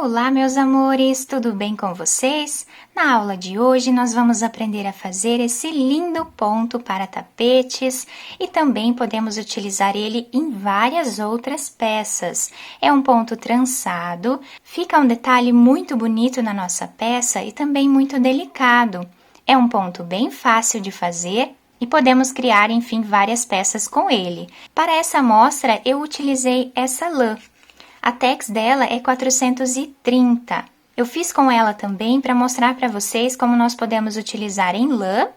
Olá, meus amores, tudo bem com vocês? Na aula de hoje nós vamos aprender a fazer esse lindo ponto para tapetes e também podemos utilizar ele em várias outras peças. É um ponto trançado, fica um detalhe muito bonito na nossa peça e também muito delicado. É um ponto bem fácil de fazer e podemos criar, enfim, várias peças com ele. Para essa amostra eu utilizei essa lã. A tex dela é 430. Eu fiz com ela também para mostrar para vocês como nós podemos utilizar em lã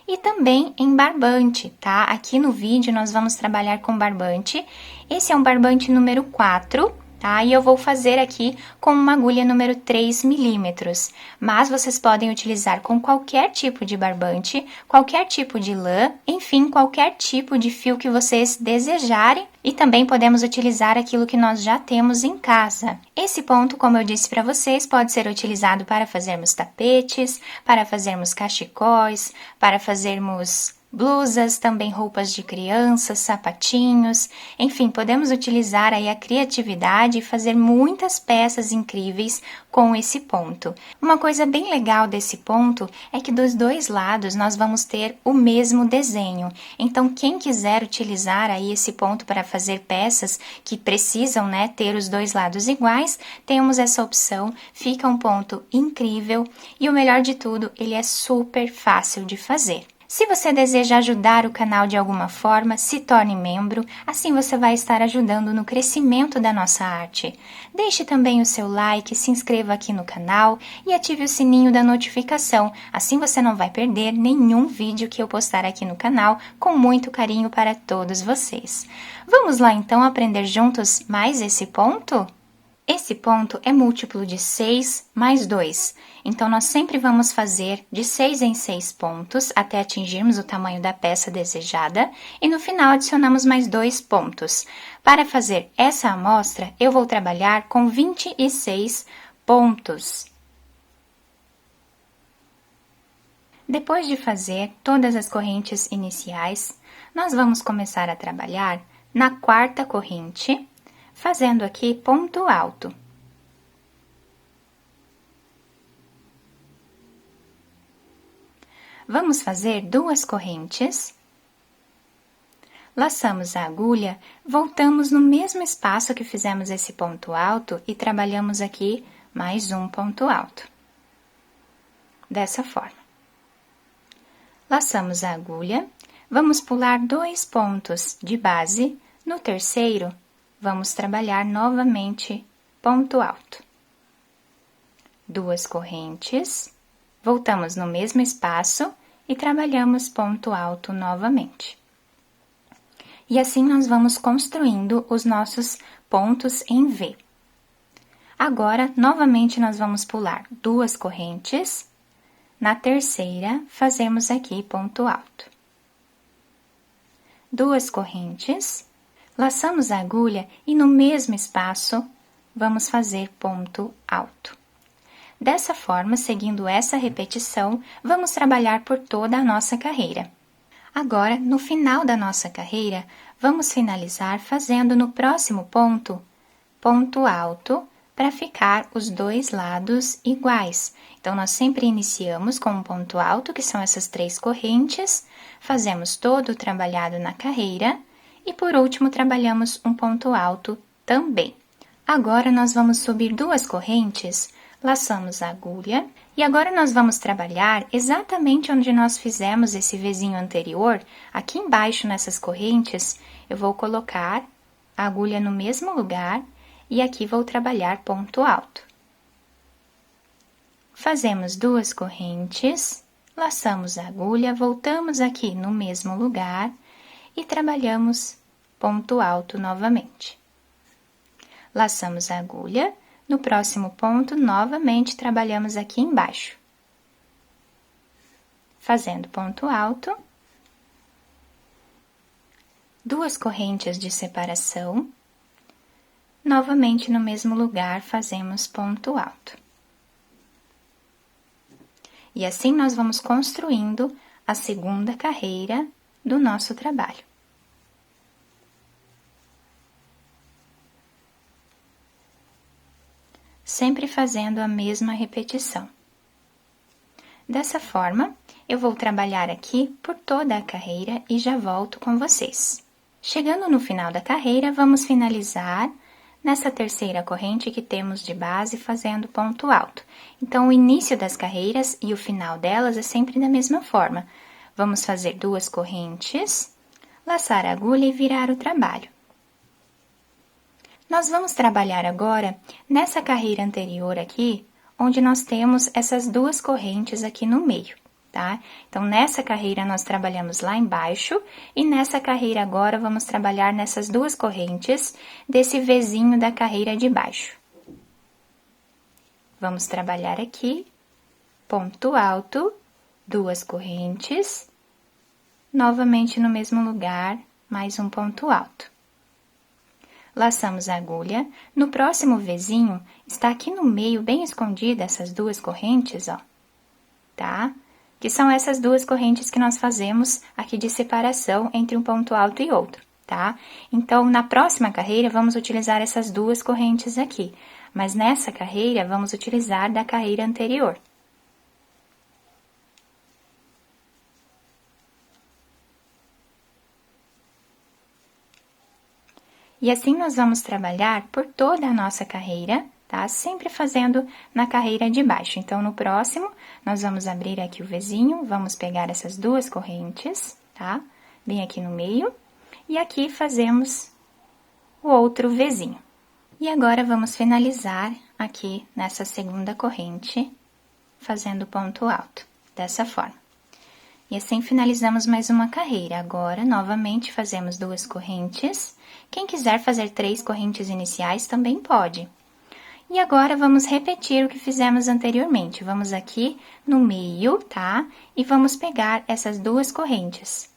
e também em barbante, tá? Aqui no vídeo nós vamos trabalhar com barbante. Esse é um barbante número 4, tá? E eu vou fazer aqui com uma agulha número 3 milímetros. Mas vocês podem utilizar com qualquer tipo de barbante, qualquer tipo de lã, enfim, qualquer tipo de fio que vocês desejarem. E também podemos utilizar aquilo que nós já temos em casa. Esse ponto, como eu disse para vocês, pode ser utilizado para fazermos tapetes, para fazermos cachecóis, para fazermos blusas, também roupas de crianças, sapatinhos, enfim, podemos utilizar aí a criatividade e fazer muitas peças incríveis com esse ponto. Uma coisa bem legal desse ponto é que dos dois lados nós vamos ter o mesmo desenho. Então, quem quiser utilizar aí esse ponto para fazer peças que precisam, né, ter os dois lados iguais, temos essa opção, fica um ponto incrível e o melhor de tudo, ele é super fácil de fazer. Se você deseja ajudar o canal de alguma forma, se torne membro, assim você vai estar ajudando no crescimento da nossa arte. Deixe também o seu like, se inscreva aqui no canal e ative o sininho da notificação, assim você não vai perder nenhum vídeo que eu postar aqui no canal, com muito carinho para todos vocês. Vamos lá então aprender juntos mais esse ponto? Esse ponto é múltiplo de 6 mais 2, então nós sempre vamos fazer de 6 em 6 pontos até atingirmos o tamanho da peça desejada e no final adicionamos mais 2 pontos. Para fazer essa amostra, eu vou trabalhar com 26 pontos. Depois de fazer todas as correntes iniciais, nós vamos começar a trabalhar na quarta corrente, fazendo aqui ponto alto. Vamos fazer 2 correntes. Laçamos a agulha, voltamos no mesmo espaço que fizemos esse ponto alto e trabalhamos aqui mais um ponto alto. Dessa forma. Laçamos a agulha, vamos pular 2 pontos de base, no terceiro, vamos trabalhar novamente ponto alto. 2 correntes, voltamos no mesmo espaço e trabalhamos ponto alto novamente. E assim nós vamos construindo os nossos pontos em V. Agora, novamente, nós vamos pular 2 correntes, na terceira, fazemos aqui ponto alto. 2 correntes, laçamos a agulha e no mesmo espaço, vamos fazer ponto alto. Dessa forma, seguindo essa repetição, vamos trabalhar por toda a nossa carreira. Agora, no final da nossa carreira, vamos finalizar fazendo no próximo ponto, ponto alto, para ficar os dois lados iguais. Então, nós sempre iniciamos com um ponto alto, que são essas 3 correntes, fazemos todo o trabalhado na carreira, e por último, trabalhamos um ponto alto também. Agora, nós vamos subir 2 correntes, laçamos a agulha, e agora nós vamos trabalhar exatamente onde nós fizemos esse Vzinho anterior, aqui embaixo nessas correntes, eu vou colocar a agulha no mesmo lugar, e aqui vou trabalhar ponto alto. Fazemos 2 correntes, laçamos a agulha, voltamos aqui no mesmo lugar, e trabalhamos ponto alto novamente. Laçamos a agulha, no próximo ponto, novamente trabalhamos aqui embaixo. Fazendo ponto alto. 2 correntes de separação. Novamente no mesmo lugar, fazemos ponto alto. E assim nós vamos construindo a segunda carreira do nosso trabalho. sempre fazendo a mesma repetição. Dessa forma, eu vou trabalhar aqui por toda a carreira e já volto com vocês. Chegando no final da carreira, vamos finalizar nessa terceira corrente que temos de base fazendo ponto alto. Então, o início das carreiras e o final delas é sempre da mesma forma. Vamos fazer 2 correntes, laçar a agulha e virar o trabalho. Nós vamos trabalhar agora nessa carreira anterior aqui, onde nós temos essas 2 correntes aqui no meio, tá? Então, nessa carreira nós trabalhamos lá embaixo e nessa carreira agora vamos trabalhar nessas 2 correntes desse Vzinho da carreira de baixo. Vamos trabalhar aqui, ponto alto, 2 correntes, novamente no mesmo lugar, mais um ponto alto. Laçamos a agulha, no próximo Vzinho, está aqui no meio, bem escondida, essas 2 correntes, ó, tá? Que são essas 2 correntes que nós fazemos aqui de separação entre um ponto alto e outro, tá? Então, na próxima carreira, vamos utilizar essas 2 correntes aqui, mas nessa carreira, vamos utilizar da carreira anterior. E assim nós vamos trabalhar por toda a nossa carreira, tá? Sempre fazendo na carreira de baixo. Então, no próximo, nós vamos abrir aqui o Vzinho, vamos pegar essas 2 correntes, tá? Bem aqui no meio, e aqui fazemos o outro Vzinho. E agora, vamos finalizar aqui nessa segunda corrente, fazendo ponto alto, dessa forma. E assim finalizamos mais uma carreira. Agora, novamente, fazemos 2 correntes. Quem quiser fazer 3 correntes iniciais também pode. E agora, vamos repetir o que fizemos anteriormente. Vamos aqui no meio, tá? E vamos pegar essas 2 correntes.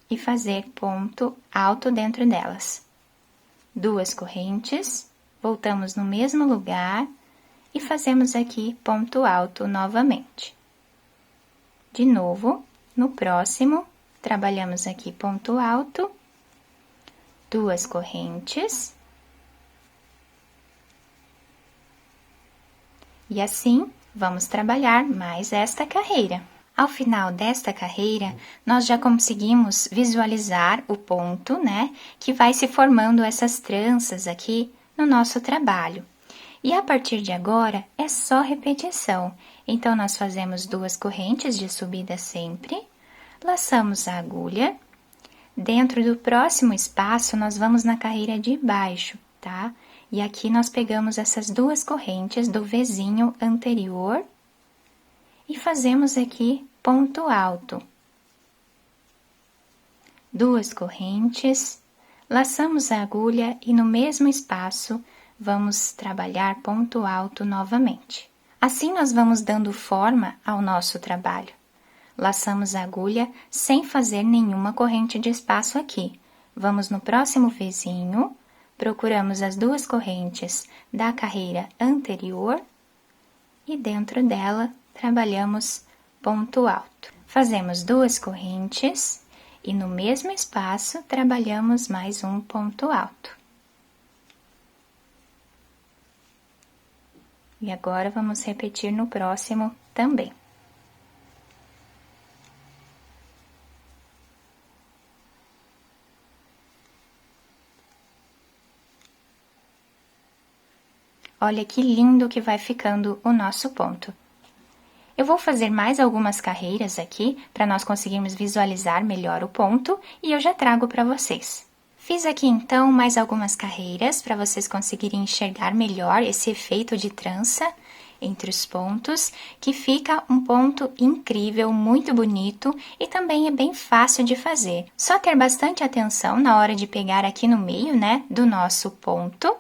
E fazer ponto alto dentro delas. 2 correntes, voltamos no mesmo lugar e fazemos aqui ponto alto novamente. De novo, no próximo, trabalhamos aqui ponto alto, 2 correntes. E assim, vamos trabalhar mais esta carreira. Ao final desta carreira, nós já conseguimos visualizar o ponto, né, que vai se formando essas tranças aqui no nosso trabalho. E a partir de agora, é só repetição. Então, nós fazemos 2 correntes de subida sempre, laçamos a agulha. Dentro do próximo espaço, nós vamos na carreira de baixo, tá? E aqui nós pegamos essas 2 correntes do Vzinho anterior e fazemos aqui ponto alto. 2 correntes, laçamos a agulha e no mesmo espaço, vamos trabalhar ponto alto novamente. Assim, nós vamos dando forma ao nosso trabalho. Laçamos a agulha sem fazer nenhuma corrente de espaço aqui. Vamos no próximo Vzinho, procuramos as 2 correntes da carreira anterior e dentro dela trabalhamos ponto alto. Fazemos 2 correntes e no mesmo espaço trabalhamos mais um ponto alto. E agora, vamos repetir no próximo também. Olha que lindo que vai ficando o nosso ponto. Eu vou fazer mais algumas carreiras aqui, para nós conseguirmos visualizar melhor o ponto, e eu já trago para vocês. Fiz aqui, então, mais algumas carreiras, para vocês conseguirem enxergar melhor esse efeito de trança entre os pontos, que fica um ponto incrível, muito bonito, e também é bem fácil de fazer. Só ter bastante atenção na hora de pegar aqui no meio, né, do nosso ponto,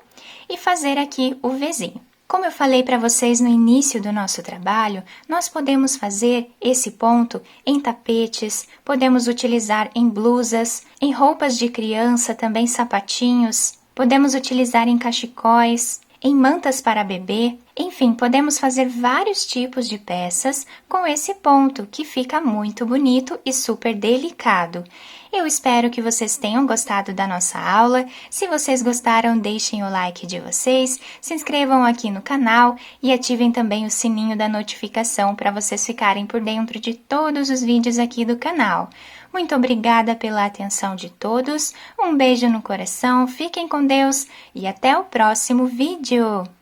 e fazer aqui o Vzinho. Como eu falei para vocês no início do nosso trabalho, nós podemos fazer esse ponto em tapetes, podemos utilizar em blusas, em roupas de criança, também sapatinhos, podemos utilizar em cachecóis, em mantas para bebê. Enfim, podemos fazer vários tipos de peças com esse ponto, que fica muito bonito e super delicado. Eu espero que vocês tenham gostado da nossa aula. Se vocês gostaram, deixem o like de vocês, se inscrevam aqui no canal e ativem também o sininho da notificação para vocês ficarem por dentro de todos os vídeos aqui do canal. Muito obrigada pela atenção de todos, um beijo no coração, fiquem com Deus e até o próximo vídeo!